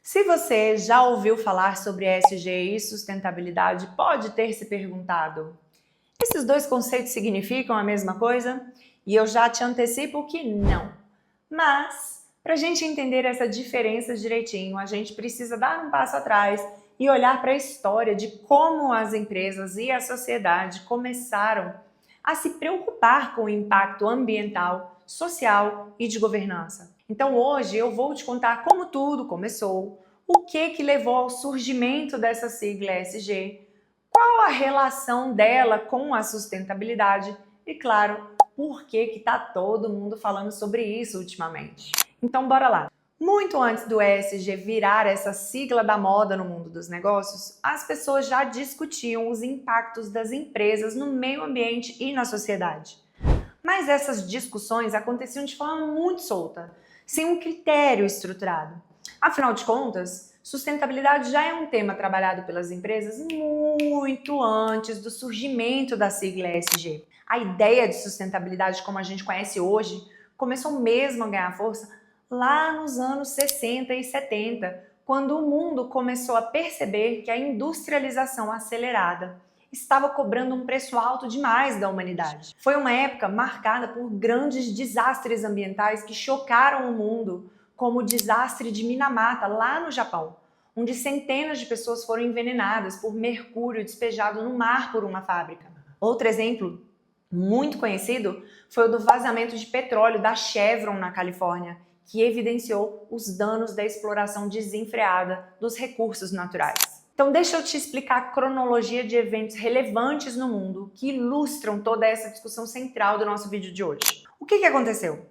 Se você já ouviu falar sobre ESG e sustentabilidade, pode ter se perguntado: esses dois conceitos significam a mesma coisa? E eu já te antecipo que não. Mas, para a gente entender essa diferença direitinho, a gente precisa dar um passo atrás e olhar para a história de como as empresas e a sociedade começaram a se preocupar com o impacto ambiental, social e de governança. Então hoje eu vou te contar como tudo começou, o que levou ao surgimento dessa sigla ESG, qual a relação dela com a sustentabilidade e, claro, por que está todo mundo falando sobre isso ultimamente. Então bora lá! Muito antes do ESG virar essa sigla da moda no mundo dos negócios, as pessoas já discutiam os impactos das empresas no meio ambiente e na sociedade. Mas essas discussões aconteciam de forma muito solta, sem um critério estruturado. Afinal de contas, sustentabilidade já é um tema trabalhado pelas empresas muito antes do surgimento da sigla ESG. A ideia de sustentabilidade como a gente conhece hoje começou mesmo a ganhar força lá nos anos 60 e 70, quando o mundo começou a perceber que a industrialização acelerada estava cobrando um preço alto demais da humanidade. Foi uma época marcada por grandes desastres ambientais que chocaram o mundo, como o desastre de Minamata, lá no Japão, onde centenas de pessoas foram envenenadas por mercúrio despejado no mar por uma fábrica. Outro exemplo muito conhecido foi o do vazamento de petróleo da Chevron na Califórnia, que evidenciou os danos da exploração desenfreada dos recursos naturais. Então deixa eu te explicar a cronologia de eventos relevantes no mundo que ilustram toda essa discussão central do nosso vídeo de hoje. O que aconteceu?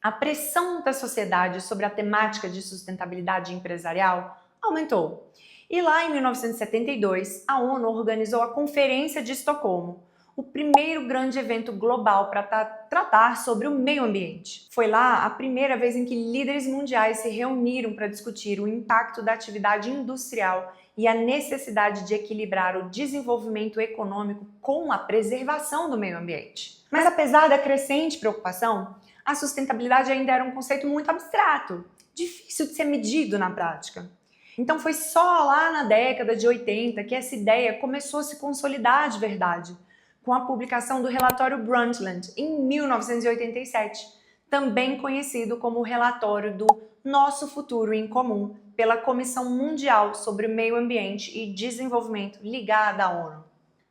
A pressão da sociedade sobre a temática de sustentabilidade empresarial aumentou. E lá em 1972, a ONU organizou a Conferência de Estocolmo, o primeiro grande evento global para tratar sobre o meio ambiente. Foi lá a primeira vez em que líderes mundiais se reuniram para discutir o impacto da atividade industrial e a necessidade de equilibrar o desenvolvimento econômico com a preservação do meio ambiente. Mas apesar da crescente preocupação, a sustentabilidade ainda era um conceito muito abstrato, difícil de ser medido na prática. Então foi só lá na década de 80 que essa ideia começou a se consolidar de verdade, com a publicação do relatório Brundtland em 1987, também conhecido como o relatório do Nosso Futuro em Comum, pela Comissão Mundial sobre o Meio Ambiente e Desenvolvimento ligada à ONU.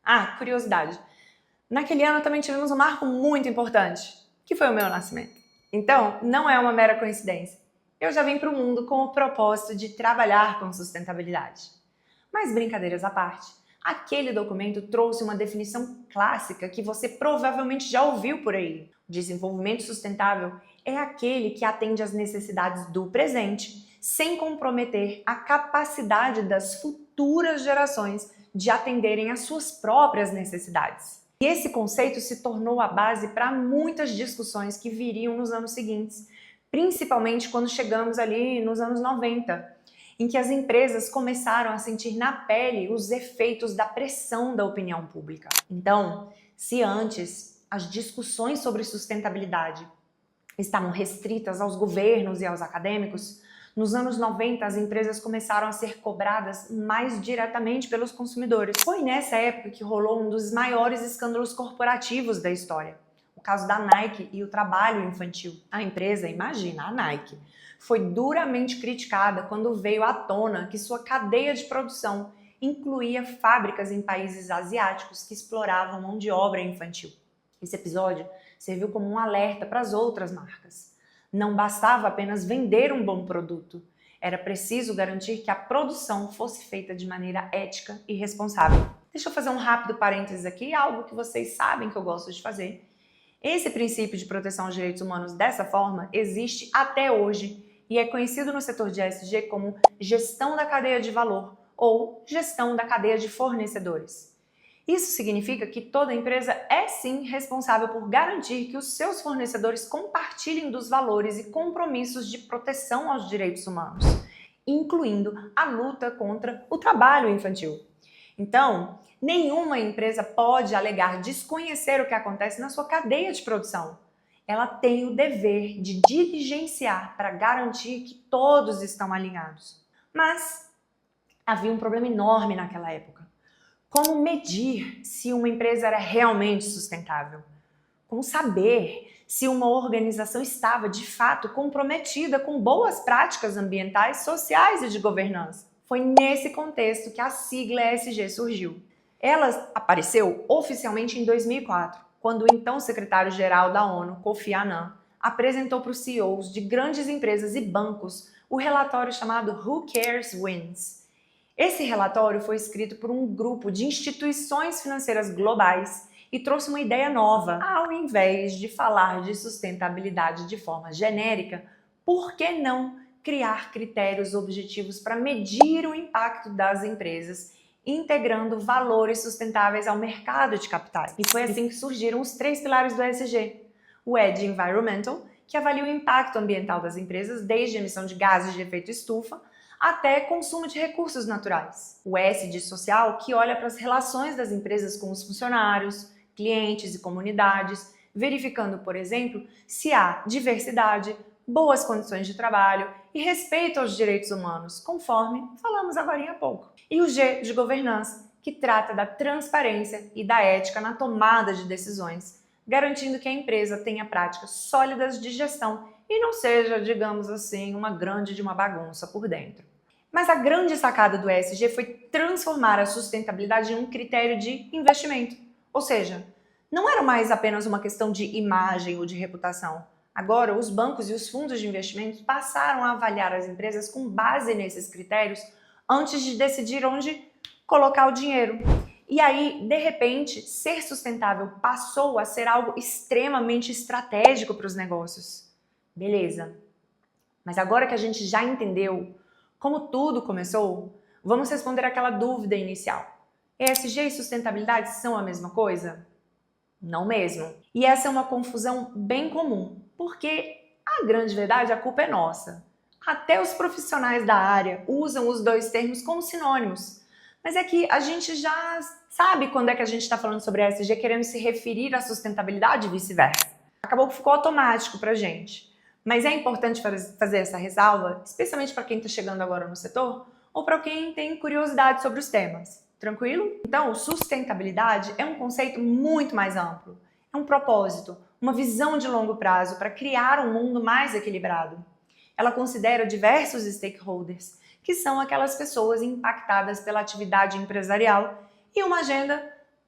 Ah, curiosidade, naquele ano também tivemos um marco muito importante, que foi o meu nascimento. Então, não é uma mera coincidência. Eu já vim para o mundo com o propósito de trabalhar com sustentabilidade. Mas brincadeiras à parte, aquele documento trouxe uma definição clássica que você provavelmente já ouviu por aí. O desenvolvimento sustentável é aquele que atende às necessidades do presente, sem comprometer a capacidade das futuras gerações de atenderem às suas próprias necessidades. E esse conceito se tornou a base para muitas discussões que viriam nos anos seguintes, principalmente quando chegamos ali nos anos 90, em que as empresas começaram a sentir na pele os efeitos da pressão da opinião pública. Então, se antes as discussões sobre sustentabilidade estavam restritas aos governos e aos acadêmicos, nos anos 90 as empresas começaram a ser cobradas mais diretamente pelos consumidores. Foi nessa época que rolou um dos maiores escândalos corporativos da história, o caso da Nike e o trabalho infantil. A empresa, imagina, a Nike, foi duramente criticada quando veio à tona que sua cadeia de produção incluía fábricas em países asiáticos que exploravam mão de obra infantil. Esse episódio serviu como um alerta para as outras marcas. Não bastava apenas vender um bom produto, era preciso garantir que a produção fosse feita de maneira ética e responsável. Deixa eu fazer um rápido parênteses aqui, algo que vocês sabem que eu gosto de fazer. Esse princípio de proteção aos direitos humanos dessa forma existe até hoje e é conhecido no setor de ESG como gestão da cadeia de valor ou gestão da cadeia de fornecedores. Isso significa que toda empresa é sim responsável por garantir que os seus fornecedores compartilhem dos valores e compromissos de proteção aos direitos humanos, incluindo a luta contra o trabalho infantil. Então, nenhuma empresa pode alegar desconhecer o que acontece na sua cadeia de produção. Ela tem o dever de diligenciar para garantir que todos estão alinhados. Mas havia um problema enorme naquela época. Como medir se uma empresa era realmente sustentável? Como saber se uma organização estava, de fato, comprometida com boas práticas ambientais, sociais e de governança? Foi nesse contexto que a sigla ESG surgiu. Ela apareceu oficialmente em 2004, quando o então secretário-geral da ONU, Kofi Annan, apresentou para os CEOs de grandes empresas e bancos o relatório chamado Who Cares Wins. Esse relatório foi escrito por um grupo de instituições financeiras globais e trouxe uma ideia nova. Ao invés de falar de sustentabilidade de forma genérica, por que não criar critérios objetivos para medir o impacto das empresas, integrando valores sustentáveis ao mercado de capitais? E foi assim que surgiram os 3 pilares do ESG. O E de Environmental, que avalia o impacto ambiental das empresas, desde a emissão de gases de efeito estufa até consumo de recursos naturais. O S de Social, que olha para as relações das empresas com os funcionários, clientes e comunidades, verificando, por exemplo, se há diversidade, boas condições de trabalho e respeito aos direitos humanos, conforme falamos agora há pouco. E o G de Governança, que trata da transparência e da ética na tomada de decisões, garantindo que a empresa tenha práticas sólidas de gestão e não seja, digamos assim, uma grande bagunça por dentro. Mas a grande sacada do ESG foi transformar a sustentabilidade em um critério de investimento. Ou seja, não era mais apenas uma questão de imagem ou de reputação. Agora, os bancos e os fundos de investimentos passaram a avaliar as empresas com base nesses critérios antes de decidir onde colocar o dinheiro. E aí, de repente, ser sustentável passou a ser algo extremamente estratégico para os negócios. Beleza. Mas agora que a gente já entendeu como tudo começou, vamos responder aquela dúvida inicial. ESG e sustentabilidade são a mesma coisa? Não mesmo. E essa é uma confusão bem comum, porque a grande verdade, a culpa é nossa. Até os profissionais da área usam os dois termos como sinônimos. Mas é que a gente já sabe quando é que a gente está falando sobre ESG querendo se referir à sustentabilidade e vice-versa. Acabou que ficou automático pra gente. Mas é importante fazer essa ressalva, especialmente para quem está chegando agora no setor ou para quem tem curiosidade sobre os temas. Tranquilo? Então, sustentabilidade é um conceito muito mais amplo. É um propósito, uma visão de longo prazo para criar um mundo mais equilibrado. Ela considera diversos stakeholders, que são aquelas pessoas impactadas pela atividade empresarial, e uma agenda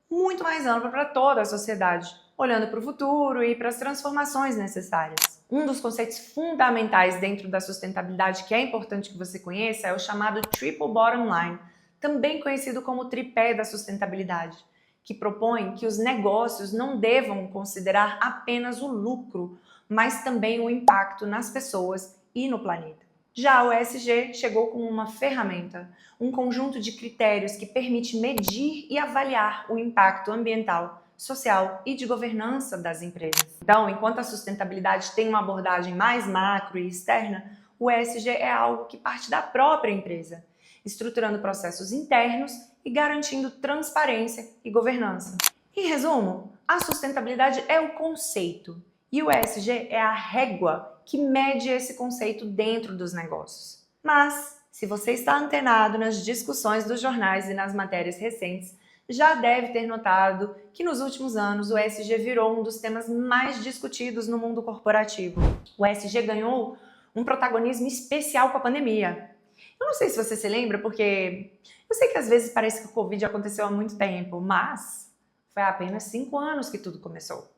muito mais ampla para toda a sociedade, olhando para o futuro e para as transformações necessárias. Um dos conceitos fundamentais dentro da sustentabilidade que é importante que você conheça é o chamado Triple Bottom Line, também conhecido como tripé da sustentabilidade, que propõe que os negócios não devam considerar apenas o lucro, mas também o impacto nas pessoas e no planeta. Já o ESG chegou como uma ferramenta, um conjunto de critérios que permite medir e avaliar o impacto ambiental, social e de governança das empresas. Então, enquanto a sustentabilidade tem uma abordagem mais macro e externa, o ESG é algo que parte da própria empresa, estruturando processos internos e garantindo transparência e governança. Em resumo, a sustentabilidade é o conceito e o ESG é a régua que mede esse conceito dentro dos negócios. Mas, se você está antenado nas discussões dos jornais e nas matérias recentes, já deve ter notado que nos últimos anos o ESG virou um dos temas mais discutidos no mundo corporativo. O ESG ganhou um protagonismo especial com a pandemia. Eu não sei se você se lembra, porque eu sei que às vezes parece que o Covid aconteceu há muito tempo, mas foi há apenas 5 anos que tudo começou.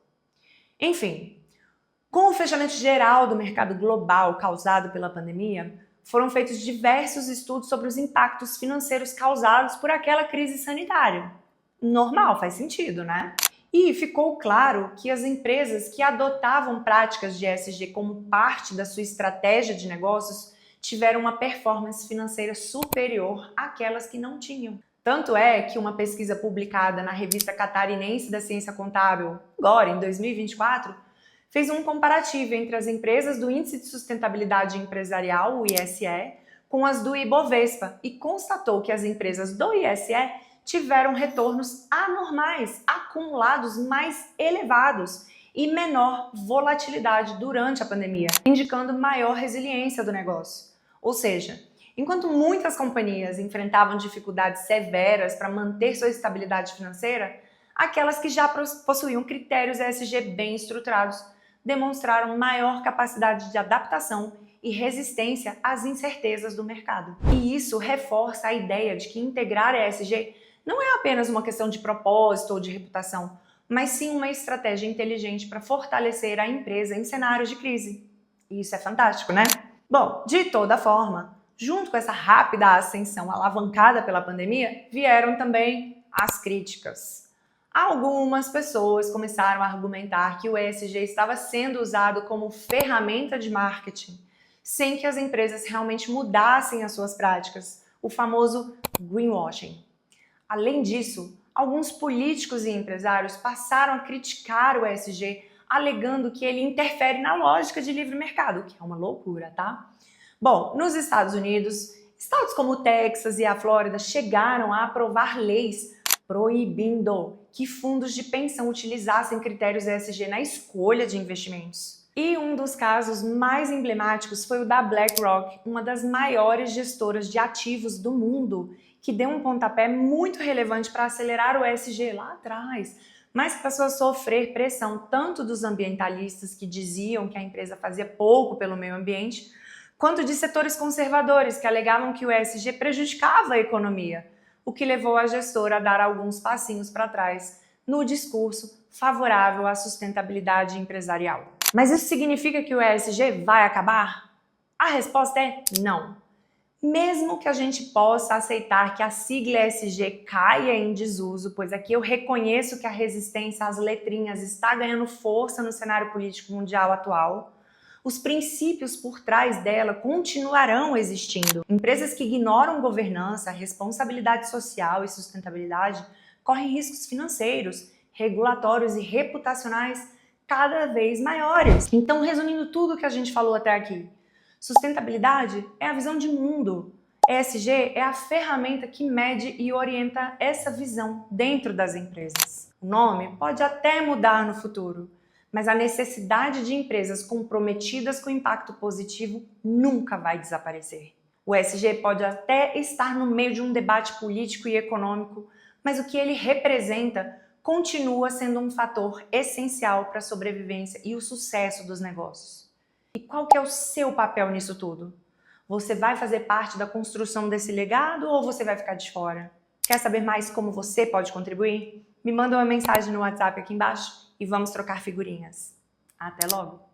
Enfim, com o fechamento geral do mercado global causado pela pandemia, foram feitos diversos estudos sobre os impactos financeiros causados por aquela crise sanitária. Normal, faz sentido, né? E ficou claro que as empresas que adotavam práticas de ESG como parte da sua estratégia de negócios tiveram uma performance financeira superior àquelas que não tinham. Tanto é que uma pesquisa publicada na revista Catarinense da Ciência Contábil, agora em 2024, fez um comparativo entre as empresas do Índice de Sustentabilidade Empresarial, o ISE, com as do Ibovespa e constatou que as empresas do ISE tiveram retornos anormais, acumulados mais elevados e menor volatilidade durante a pandemia, indicando maior resiliência do negócio. Ou seja, Enquanto muitas companhias enfrentavam dificuldades severas para manter sua estabilidade financeira, aquelas que já possuíam critérios ESG bem estruturados demonstraram maior capacidade de adaptação e resistência às incertezas do mercado. E isso reforça a ideia de que integrar ESG não é apenas uma questão de propósito ou de reputação, mas sim uma estratégia inteligente para fortalecer a empresa em cenários de crise. E isso é fantástico, né? Bom, de toda forma, junto com essa rápida ascensão alavancada pela pandemia, vieram também as críticas. Algumas pessoas começaram a argumentar que o ESG estava sendo usado como ferramenta de marketing, sem que as empresas realmente mudassem as suas práticas, o famoso greenwashing. Além disso, alguns políticos e empresários passaram a criticar o ESG, alegando que ele interfere na lógica de livre mercado, que é uma loucura, tá? Bom, nos Estados Unidos, estados como o Texas e a Flórida chegaram a aprovar leis proibindo que fundos de pensão utilizassem critérios ESG na escolha de investimentos. E um dos casos mais emblemáticos foi o da BlackRock, uma das maiores gestoras de ativos do mundo, que deu um pontapé muito relevante para acelerar o ESG lá atrás, mas passou a sofrer pressão tanto dos ambientalistas que diziam que a empresa fazia pouco pelo meio ambiente, quanto de setores conservadores que alegavam que o ESG prejudicava a economia, o que levou a gestora a dar alguns passinhos para trás no discurso favorável à sustentabilidade empresarial. Mas isso significa que o ESG vai acabar? A resposta é não. Mesmo que a gente possa aceitar que a sigla ESG caia em desuso, pois aqui eu reconheço que a resistência às letrinhas está ganhando força no cenário político mundial atual, os princípios por trás dela continuarão existindo. Empresas que ignoram governança, responsabilidade social e sustentabilidade correm riscos financeiros, regulatórios e reputacionais cada vez maiores. Então, resumindo tudo o que a gente falou até aqui, sustentabilidade é a visão de mundo. ESG é a ferramenta que mede e orienta essa visão dentro das empresas. O nome pode até mudar no futuro, mas a necessidade de empresas comprometidas com impacto positivo nunca vai desaparecer. O ESG pode até estar no meio de um debate político e econômico, mas o que ele representa continua sendo um fator essencial para a sobrevivência e o sucesso dos negócios. E qual que é o seu papel nisso tudo? Você vai fazer parte da construção desse legado ou você vai ficar de fora? Quer saber mais como você pode contribuir? Me manda uma mensagem no WhatsApp aqui embaixo e vamos trocar figurinhas. Até logo!